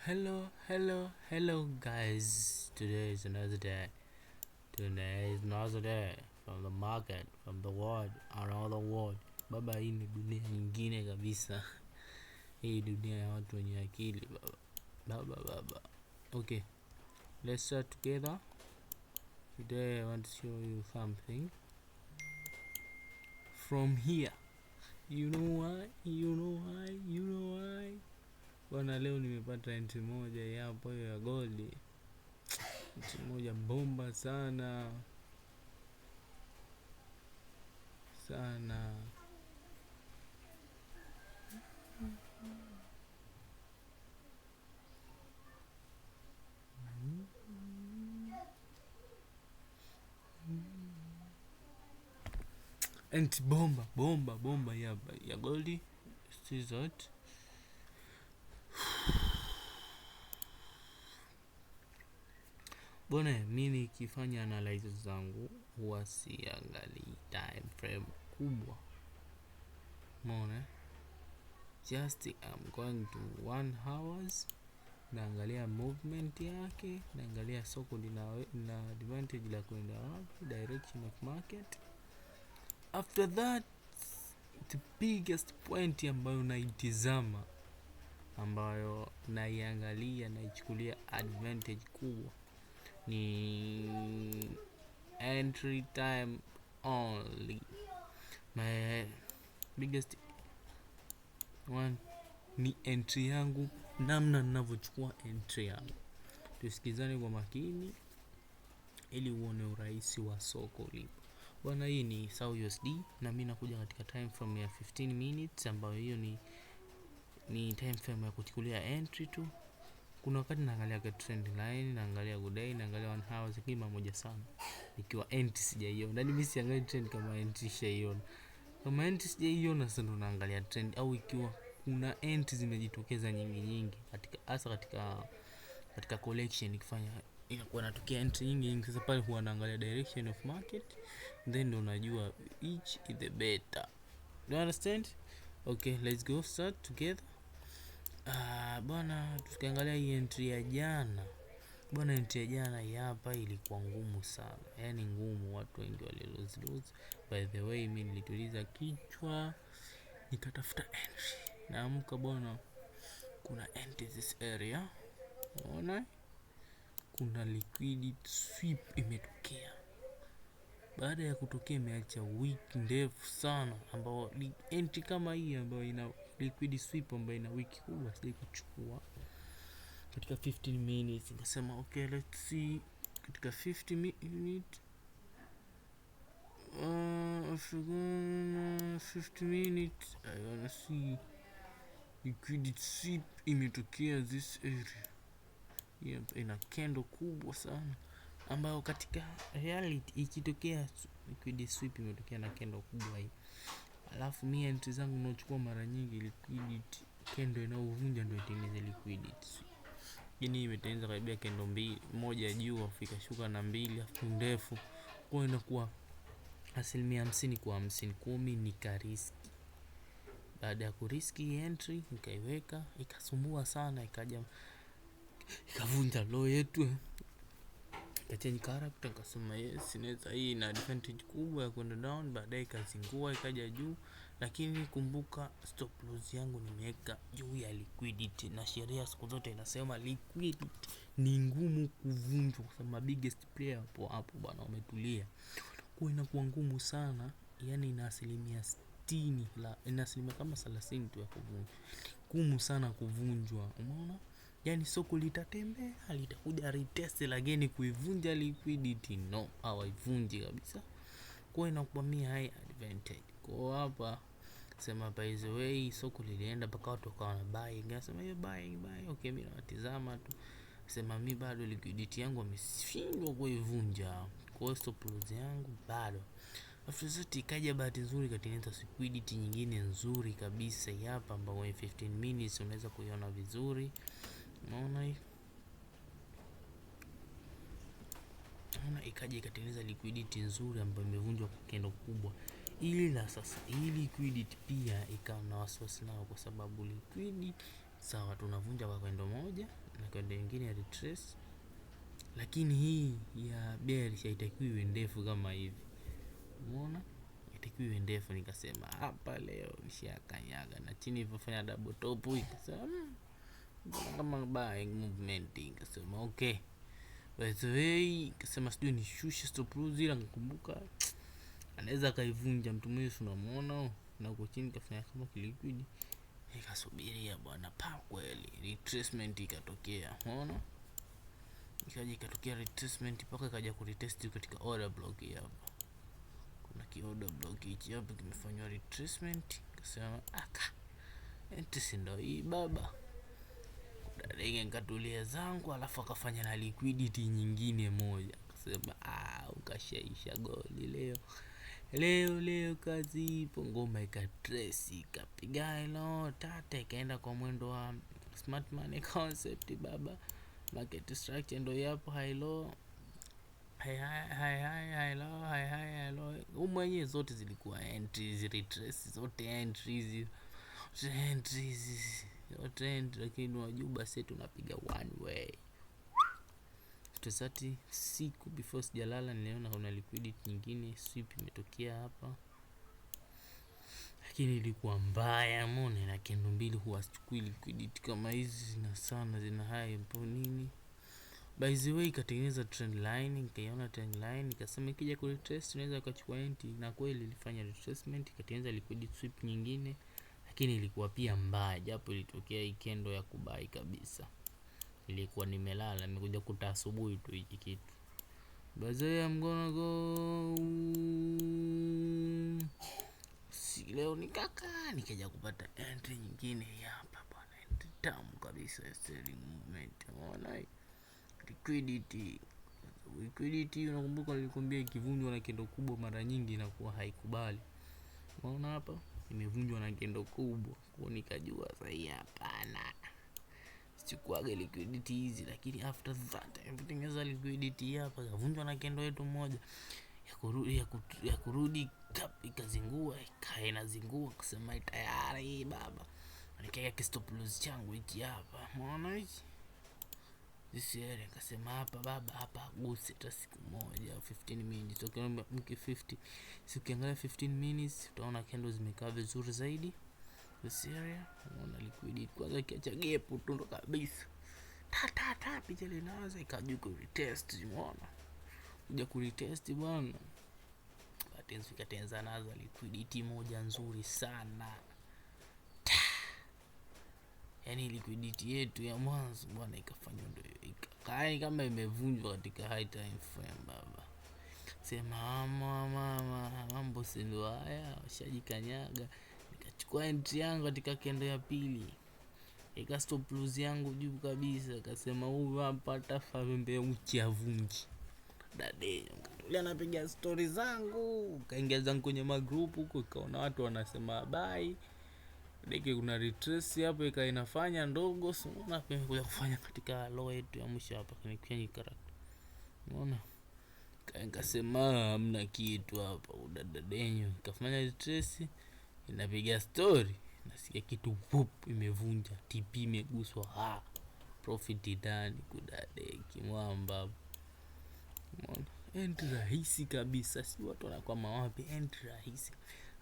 Hello guys. Today is another day. Today is another day from the market, from the world, around the world. Baba, hii ni dunia nyingine kabisa. Hii dunia ya watu wenye akili baba. Okay, let's start together. Today I want to show you something from here. You know why? Bwana, leo nimepata entry moja hapo ya gold. Entry moja bomba sana. Entry bomba ya gold. See that? Bwana, mimi nikifanya analysis zangu huwa siangalii time frame kubwa. Umeona? Just I'm going to 1 hours, naangalia movement yake, naangalia soko lina advantage la kwenda wapi, direction of market. After that, the biggest point ambayo naitizama, ambayo naiangalia, naichukulia advantage kubwa, ni entry time only. My biggest one ni entry yangu, namna ninavyochukua entry yangu. Tusikizane kwa makini ili uone urahisi wa soko lipo. Bwana, hii ni SAUUSD na mimi nakuja katika time frame ya 15 minutes, ambayo hiyo ni time frame ya kuchukulia entry tu. Kuna wakati naangalia kwa trend line, naangalia good day, naangalia 1 hour kima moja sana. Ikiwa entry sijaiona, na mimi siangalia trend kama entry shaiona. Kama entry sijaiona, sasa ndo naangalia trend, au ikiwa kuna entry zimejitokeza nyingi katika hasa katika collection, ikifanya inakuwa natokea entry nyingi. Sasa pale huwa naangalia direction of market, then ndo unajua each is the better. Do you understand? Okay, let's go start together. Bwana, tukiangalia hii entry ya jana. Bwana, entry ya jana hapa ilikuwa ngumu sana. Yaani ngumu, watu wengi wali lose. By the way, mimi nilituliza kichwa, nikatafuta entry. Naamka bwana, kuna entry this area. Unaona? Kuna liquidity sweep imetokea. Baada ya kutokea imeacha wiki ndefu sana, ambao entry kama hii ambayo ina liquidity sweep ambayo ina wiki kubwa sija kuchukua. Katika 15 minutes nikasema okay, let's see katika 50 minutes. After 50 minutes I wanna see liquidity sweep imetokea this area. Ina candle kubwa sana, ambayo katika reality ikitokea liquidity sweep imetokea na candle kubwa hii, alafu mimi entry zangu naochukua mara nyingi liquidity candle inaovunja ndio itengeneze liquidity sweep. Hii imetengeneza karibia candle mbili, moja juu afu ikashuka na mbili afu ndefu, kwa inakuwa 50% kwa 50, 10 nikariski. Baada ya kuriski entry nikaiweka, ikasumbua sana, ikavunja low yetu, ikachange character, nikasema yes, inaweza hii ina advantage kubwa ya kwenda down. Baadaye ikazingua ikaja juu, lakini kumbuka stop loss yangu nimeweka juu ya liquidity, na sheria siku zote inasema liquidity ni ngumu kuvunjwa, kwa sababu biggest player hapo bwana wametulia. Kwa inakuwa ngumu sana, yani ina 60%, ina asilimia kama 30 tu ya kuvunjwa. Ngumu sana kuvunjwa, umeona? Yani soko litatembea, litakuja retest, lakini kuivunja liquidity no, hawaivunji kabisa. Kwa inakuwa high advantage. Kwa hapa sema by the way, soko lilienda mpaka watu wakawa na buy. Ngasema hiyo buy. Okay, mimi natazama tu. Sema mimi bado liquidity yangu wameshindwa kuivunja. Kwa stop loss yangu bado. After that ikaja bahati nzuri katengeneza liquidity nyingine nzuri kabisa hapa, ambapo 15 minutes unaweza kuiona vizuri. Unaona hii? Unaona ikaja ikatengeneza liquidity nzuri ambayo imevunjwa kwa kendo kubwa. Ili na sasa hii liquidity pia ikawa na wasiwasi nao, kwa sababu liquidity sawa, tunavunja kwa kendo moja na kendo nyingine ya retrace, lakini hii ya bearish haitakiwi iwe ndefu kama hivi. Umeona? Haitakiwi iwe ndefu. Nikasema hapa leo nishakanyaga na chini ilipofanya double top ikasema kama buying movement, nikasema okay. By the way, nikasema sijui nishushe stop loss, ila nikakumbuka anaweza kaivunja mtu mwenyewe, unamuona na uko chini kafanya kama liquid. Nikasubiria bwana, pa kweli retracement ikatokea. Unaona? Ikatokea retracement mpaka ikaja kuretest katika order block hapa. Kuna order block hichi hapa kimefanywa retracement. Nikasema entry ndio hii baba. Dadenge nikatulia zangu, alafu akafanya na liquidity nyingine moja. Akasema ukashaisha goli leo kazi ipo. Ngoma ikatrace ikapiga hilo tata, ikaenda kwa mwendo wa smart money concept baba. Market structure ndio hapo, high low high low. Mwenyewe zote zilikuwa entries, retrace zote entries, lakini wajuba sasa tunapiga one way. Tusati siku before sijalala niliona kuna liquidity nyingine sweep imetokea hapa, lakini ilikuwa mbaya mone, na kendo mbili huwa sichukui liquidity kama hizi, zina sana zina high mpo nini. By the way, ikatengeneza trend line, nikaiona trend line, nikasema ikija ku retrace tunaweza kuchukua entry, na kweli ilifanya retracement ikatengeneza liquidity sweep nyingine, lakini ilikuwa pia mbaya, japo ilitokea ikendo ya kubai kabisa. Ilikuwa nimelala, nimekuja kuta asubuhi tu hiki kitu. By the way, I'm gonna go leo nikaja kupata entry nyingine hapa bwana, entry tamu kabisa ya selling movement. Unaona liquidity unakumbuka nilikwambia ikivunjwa na kendo kubwa mara nyingi inakuwa haikubali. Unaona hapa imevunjwa na kendo kubwa, kwa nikajua sasa hapana, sichukuage liquidity hizi. Lakini after that everything is liquidity hapa kavunjwa na kendo yetu moja ya kurudi ikazingua, ikaena zingua kusema tayari baba, nikaeka stop loss changu hiki hapa. Unaona hichi this area, nikasema hapa baba, hapa gusi hata siku moja 15 minutes. Ukiona mki 50 ukiangalia 15 minutes utaona candles zimekaa vizuri zaidi this area. Unaona liquidity kwanza kiacha gap tu ndo kabisa ta picha linaanza ikajuka retest. Unaona kuja ku retest bwana, ikatenza naza liquidity moja nzuri sana. Yani liquidity yetu ya mwanzo bwana ikafanywa ndio ikakaa kama imevunjwa katika high time frame baba. Sema mambo si ndio haya, washajikanyaga. Nikachukua entry yangu katika kendo ya pili, ika stop loss yangu juu kabisa. Akasema huyu hapa atafa pembe uchi avunji dade. Nikatulia napiga story zangu, kaingia zangu kwenye magroup huko, kaona watu wanasema bye deke, kuna retrace hapo inafanya ndogo. Unaona kuja kufanya katika low yetu ya mwisho hapa kwenye character. Unaona nikasema hamna kitu hapa, udadadenyo kafanya retrace, inapiga story, nasikia kitu imevunja, TP imeguswa, profit ndani kudadeki mwamba. Unaona entry rahisi kabisa, si watu wanakuwa mawapi entry rahisi.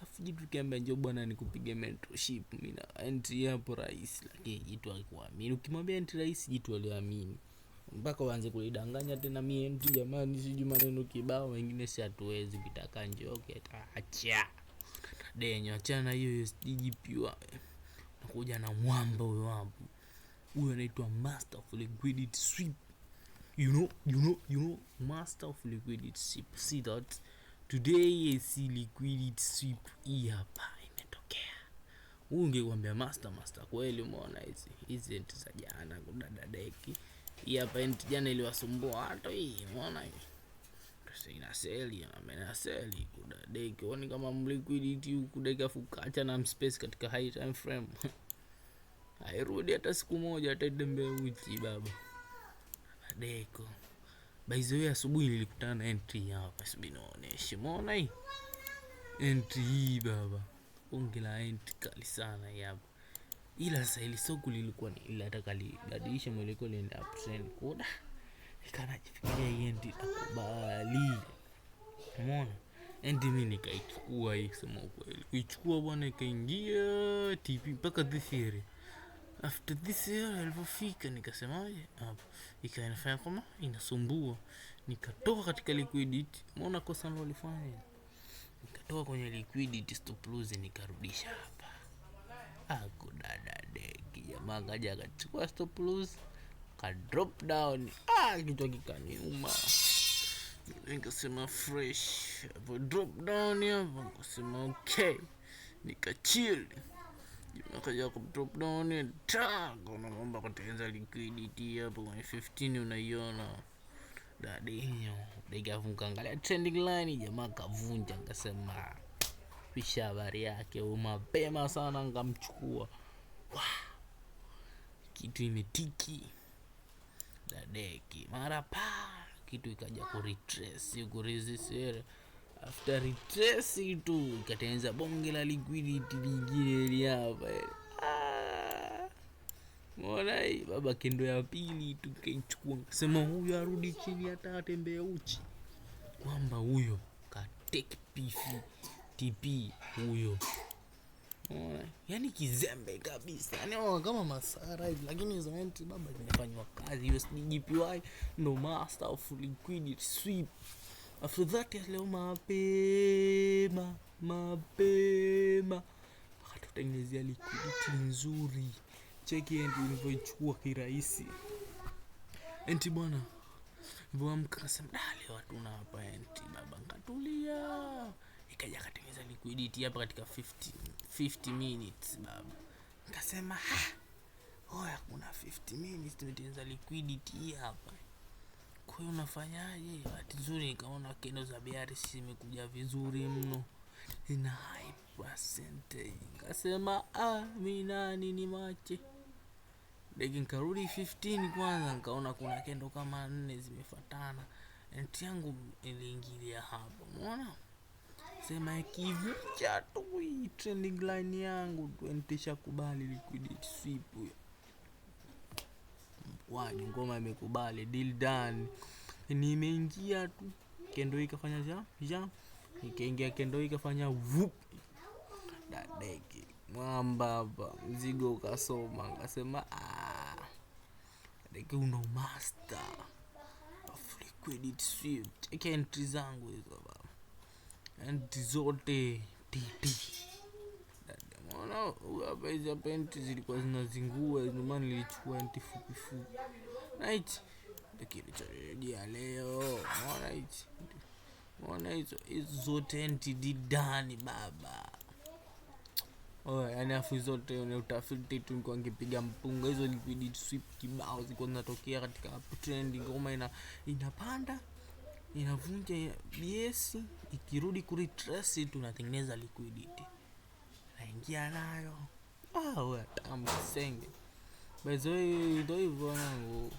Afu jitu kiambia njoo bwana nikupige mentorship, mimi na entry hapo rahisi, lakini jitu alikuamini. Ukimwambia entry rahisi jitu aliamini, mpaka waanze kulidanganya tena mimi entry jamani siju maneno kibao wengine si hatuwezi kitaka njoke acha denyo achana hiyo USDGP. Nakuja na mwamba huyo hapo, huyo anaitwa master of liquidity sweep. You know master of liquidity sweep. See that today is liquidity sweep hii hapa imetokea. Ungekwambia master kweli. Umeona hizi enti za jana kudada deki hii hapa, enti jana iliwasumbua hata hii. Umeona hii sasa ina seli, amena seli kudada deki. Uone kama liquidity kudeka fukacha na space katika high time frame hairudi hata siku moja, hata dembe uchi baba deko. By the way, asubuhi nilikutana na entry hapa, subiri nionyeshe. Umeona hii entry hii baba, ongela entry kali sana hapa. ila sasa ile soko lilikuwa ni linataka libadilishe mwelekeo liende uptrend. Koda ikanajifikiria iendi akubali. Umeona? Endi mimi nikaichukua hii kusema ukweli. Kuichukua bwana ikaingia TP mpaka this year. After this year alipofika nikasemaje hapo ikainafanya kama inasumbua. Nikatoka katika liquidity. Umeona kosa nilolifanya? Nikatoka kwenye liquidity stop loss nikarudisha hapa. Dada deki jamaa kaja akachukua stop loss ka drop down. Kichwa kikaniuma. Nikasema fresh hapo drop down hapo nikasema okay, nikachill. Nikaja ku drop down kuna mambo kutengeneza liquidity hapo kwenye 15 unaiona dadinyo nikafunga angalia trending line jamaa kavunja. Nikasema pisha habari yake mapema sana ngamchukua. Kitu imetiki dadeki mara kitu ikaja ku retrace ku resist. After retrace tu ikatengeneza bonge la liquidity lingine hapa. Mbona hii baba kendo ya pili tukaichukua. Sema huyu arudi chini hata atembea uchi. Kwamba huyo ka take TP huyo. Yani kizembe kabisa. Yani kama masara hivi lakini hizo entry baba zimefanywa kazi. USD JPY no master of liquidity sweep. After that leo mapema akatutengenezea liquidity nzuri. Cheki entry nilivyoichukua kirahisi. Entry bwana. Nilipoamka kasema leo hatuna hapa entry baba, nikatulia. Ikaja katengeneza liquidity hapa katika 50 minutes baba. Nikasema kuna 50 minutes tumetengeneza liquidity hapa. Kwa hiyo unafanyaje? Bahati nzuri nikaona kendo za BRC zimekuja vizuri mno. Ina high percentage. Nikasema mimi nani ni mache. Deki nikarudi 15 kwanza nikaona kuna kendo kama 4 zimefuatana. Entry yangu iliingilia hapo. Umeona? Sema ikivunja tu hii trending line yangu tuentisha kubali liquidity sweep huyo. Waje ngoma imekubali deal done. Nimeingia tu kendo ikafanya jam. Nikaingia kendo ikafanya whoop. Dadeki mwamba hapa mzigo ukasoma. Nikasema dadeki uno master of liquidity sweep. Check entry zangu hizo baba. Entry zote TP. Unaona hapa hizo hapa entry zilikuwa zinazingua. Ndio maana nilichukua entry fupi. Right? Kilichorejea leo. Unaona hizo zote entry didani baba. Yani afu zote ni utafiti tu nilikuwa ngipiga mpunga. Hizo liquidity sweep kibao zilikuwa zinatokea katika trend. Ngoma inapanda inavunja BS ikirudi ku retrace tunatengeneza liquidity. Naingia nayo. Wewe tamu senge. Bezo ndio hivyo wangu.